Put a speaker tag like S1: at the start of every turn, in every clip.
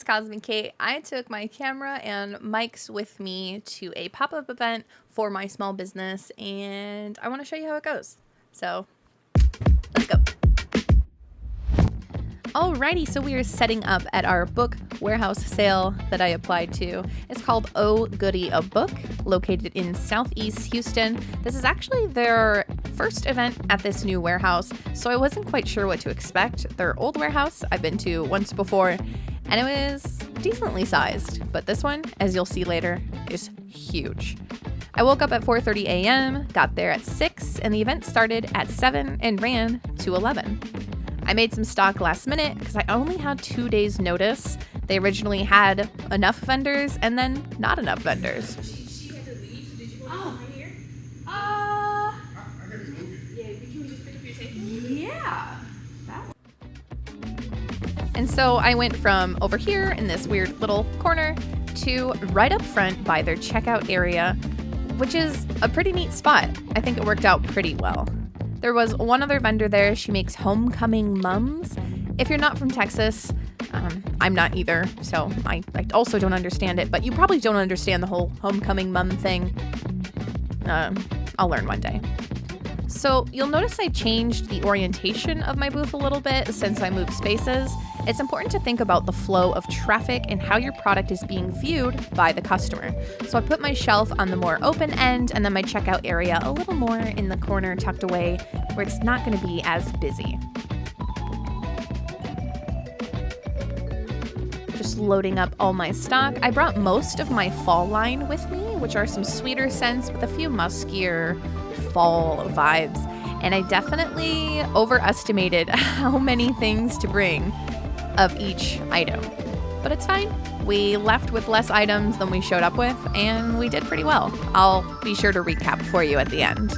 S1: it's Cosmic Kate. I took my camera and mics with me to a pop-up event for my small business, and I want to show you how it goes. So, let's go. Alrighty, so we are setting up at our book warehouse sale that I applied to. It's called Oh Goodie A Book, located in Southeast Houston. This is actually their first event at this new warehouse, so I wasn't quite sure what to expect. Their old warehouse I've been to once before, and it was decently sized, but this one, as you'll see later, is huge. I woke up at 4:30 a.m., got there at 6, and the event started at 7 and ran to 11. I made some stock last minute because I only had 2 days notice. They originally had enough vendors and then not enough vendors.
S2: She had to leave, so did you want to come right here? I gotta move it. Yeah, can we just pick up your tape? Yeah.
S1: And so I went from over here in this weird little corner to right up front by their checkout area, which is a pretty neat spot. I think it worked out pretty well. There was one other vendor there. She makes homecoming mums. If you're not from Texas, I'm not either, so I also don't understand it, but you probably don't understand the whole homecoming mum thing. I'll learn one day. So you'll notice I changed the orientation of my booth a little bit since I moved spaces. It's important to think about the flow of traffic and how your product is being viewed by the customer. So I put my shelf on the more open end and then my checkout area a little more in the corner tucked away where it's not going to be as busy. Just loading up all my stock. I brought most of my fall line with me, which are some sweeter scents with a few muskier fall vibes. And I definitely overestimated how many things to bring of each item. But it's fine. We left with less items than we showed up with, and we did pretty well. I'll be sure to recap for you at the end.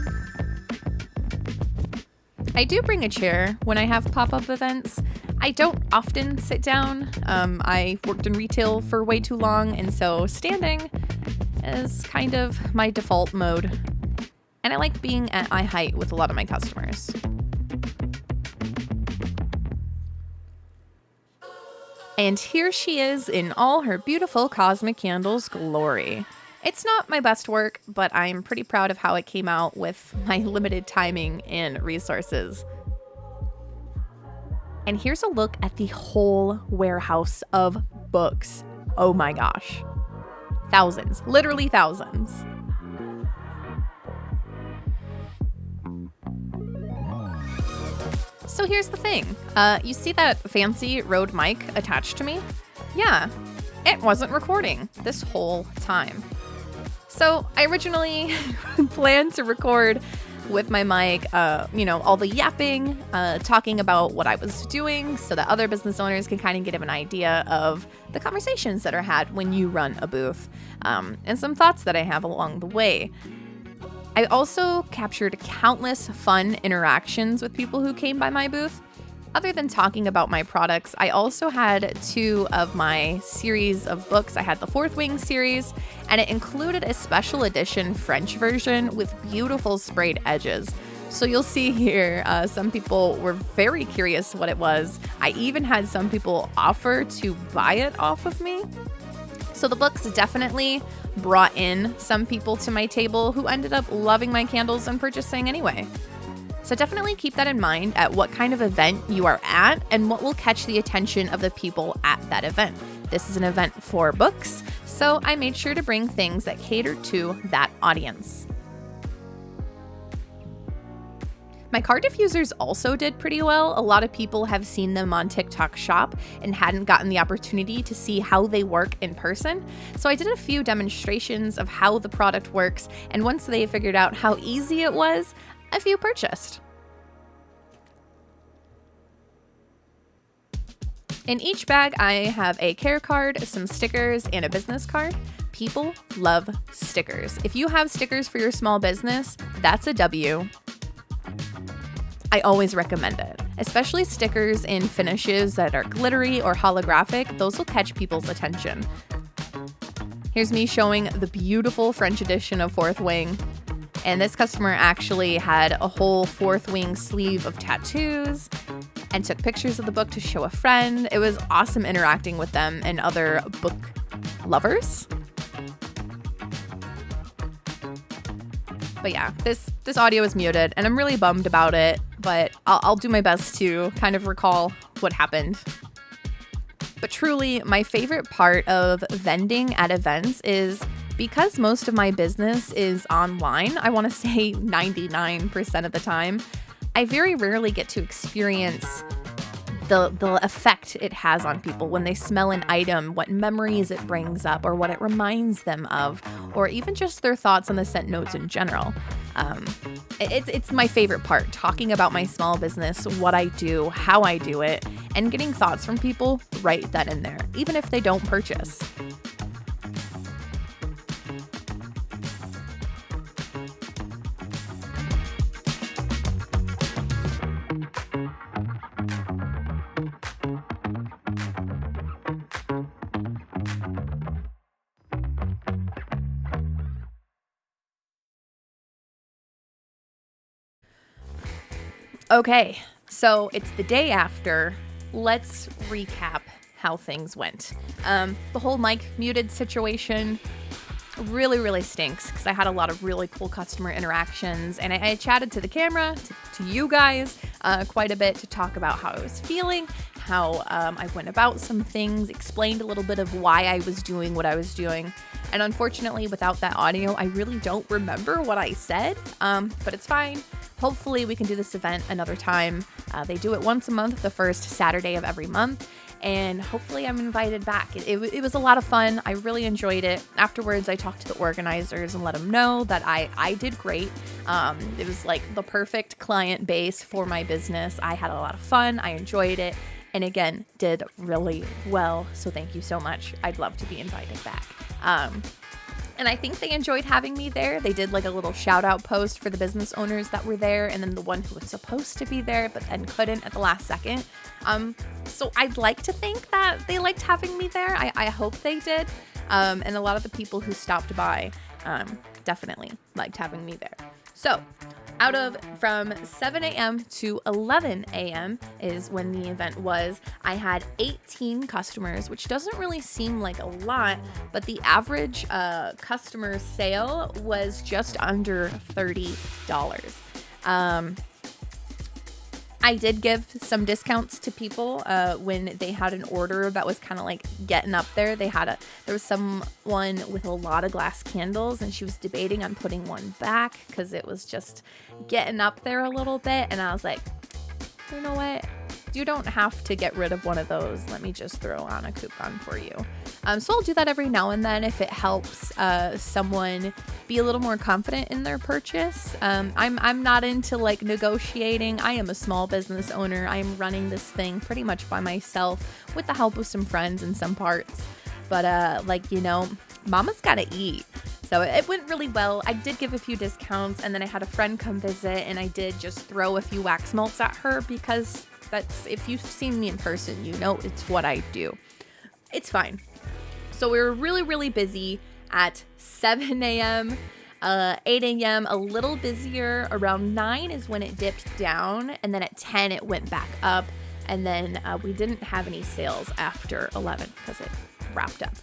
S1: I do bring a chair when I have pop-up events. I don't often sit down. I worked in retail for way too long, and so standing is kind of my default mode. And I like being at eye height with a lot of my customers. And here she is in all her beautiful cosmic candles glory. It's not my best work, but I'm pretty proud of how it came out with my limited timing and resources. And here's a look at the whole warehouse of books. Oh my gosh. Thousands, literally thousands. So here's the thing. You see that fancy Rode mic attached to me? Yeah, it wasn't recording this whole time. So I originally planned to record with my mic, all the yapping, talking about what I was doing so that other business owners can kind of get an idea of the conversations that are had when you run a booth, and some thoughts that I have along the way. I also captured countless fun interactions with people who came by my booth. Other than talking about my products, I also had 2 of my series of books. I had the Fourth Wing series, and it included a special edition French version with beautiful sprayed edges. So you'll see here, some people were very curious what it was. I even had some people offer to buy it off of me. So the books definitely brought in some people to my table who ended up loving my candles and purchasing anyway. So definitely keep that in mind at what kind of event you are at and what will catch the attention of the people at that event. This is an event for books, so I made sure to bring things that cater to that audience. My card diffusers also did pretty well. A lot of people have seen them on TikTok Shop and hadn't gotten the opportunity to see how they work in person. So I did a few demonstrations of how the product works, and once they figured out how easy it was, a few purchased. In each bag, I have a care card, some stickers, and a business card. People love stickers. If you have stickers for your small business, that's a W. I always recommend it, especially stickers in finishes that are glittery or holographic. Those will catch people's attention. Here's me showing the beautiful French edition of Fourth Wing. And this customer actually had a whole Fourth Wing sleeve of tattoos. and took pictures of the book to show a friend. It was awesome interacting with them and other book lovers. But yeah, this audio is muted and I'm really bummed about it, but I'll do my best to kind of recall what happened. But truly, my favorite part of vending at events is because most of my business is online, I want to say 99% of the time, I very rarely get to experience the effect it has on people when they smell an item, what memories it brings up or what it reminds them of, or even just their thoughts on the scent notes in general. It's my favorite part, talking about my small business, what I do, how I do it, and getting thoughts from people right then and there, even if they don't purchase. Okay, so it's the day after. Let's recap how things went. The whole mic muted situation really stinks because I had a lot of really cool customer interactions, and I chatted to the camera, to you guys, quite a bit to talk about how I was feeling, how I went about some things, explained a little bit of why I was doing what I was doing. And unfortunately, without that audio, I really don't remember what I said, but it's fine. Hopefully we can do this event another time. They do it once a month, the first Saturday of every month, and hopefully I'm invited back. It was a lot of fun. I really enjoyed it. Afterwards, I talked to the organizers and let them know that I did great. It was like the perfect client base for my business. I had a lot of fun. I enjoyed it. And again, did really well. So thank you so much. I'd love to be invited back. And I think they enjoyed having me there. They did like a little shout out post for the business owners that were there, and then the one who was supposed to be there but then couldn't at the last second. So I'd like to think that they liked having me there. I hope they did. And a lot of the people who stopped by definitely liked having me there. So from 7 a.m. to 11 a.m. is when the event was. I had 18 customers, which doesn't really seem like a lot, but the average customer sale was just under $30. I did give some discounts to people when they had an order that was kind of like getting up there. There was someone with a lot of glass candles, and she was debating on putting one back because it was just getting up there a little bit. And I was like, you know what? You don't have to get rid of one of those. Let me just throw on a coupon for you. So I'll do that every now and then if it helps someone be a little more confident in their purchase. I'm not into like negotiating. I am a small business owner. I'm running this thing pretty much by myself with the help of some friends in some parts. But mama's gotta eat. So it went really well. I did give a few discounts, and then I had a friend come visit, and I did just throw a few wax melts at her because if you've seen me in person, you know it's what I do. It's fine. So we were really busy at 7 a.m., 8 a.m., a little busier. Around 9 is when it dipped down, and then at 10 it went back up, and then we didn't have any sales after 11 because it wrapped up.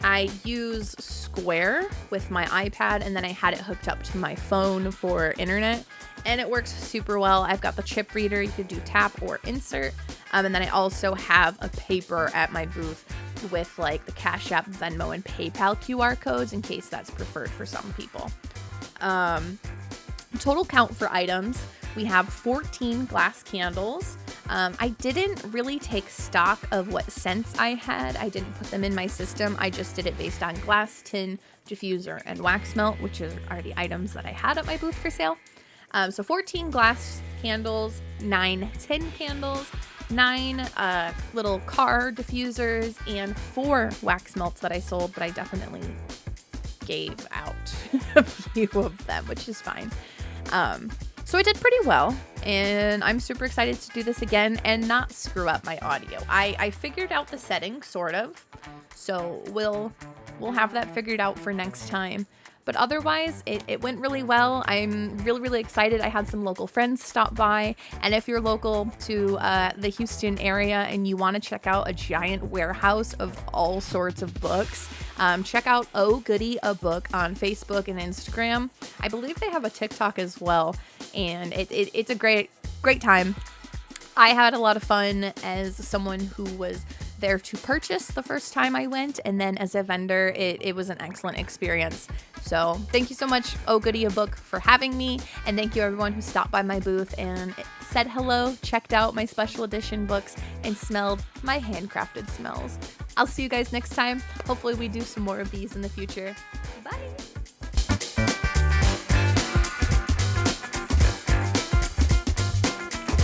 S1: I use Square with my iPad, and then I had it hooked up to my phone for internet, and it works super well. I've got the chip reader. You could do tap or insert. And then I also have a paper at my booth with like the Cash App, Venmo, and PayPal QR codes in case that's preferred for some people. Total count for items, we have 14 glass candles. I didn't really take stock of what scents I had. I didn't put them in my system. I just did it based on glass, tin, diffuser, and wax melt, which are the items that I had at my booth for sale. So 14 glass candles, 9 tin candles, 9 little car diffusers, and 4 wax melts that I sold, but I definitely gave out a few of them, which is fine. So I did pretty well, and I'm super excited to do this again and not screw up my audio. I figured out the settings, sort of, so we'll have that figured out for next time. But otherwise, it went really well. I'm really, really excited. I had some local friends stop by. And if you're local to the Houston area and you want to check out a giant warehouse of all sorts of books, check out Oh Goodie A Book on Facebook and Instagram. I believe they have a TikTok as well. And it's a great time. I had a lot of fun as someone who was there to purchase the first time I went, and then as a vendor, it was an excellent experience. So thank you so much, Oh Goodie A Book, for having me, and thank you everyone who stopped by my booth and said hello, checked out my special edition books, and smelled my handcrafted smells. I'll see you guys next time. Hopefully we do some more of these in the future. Bye!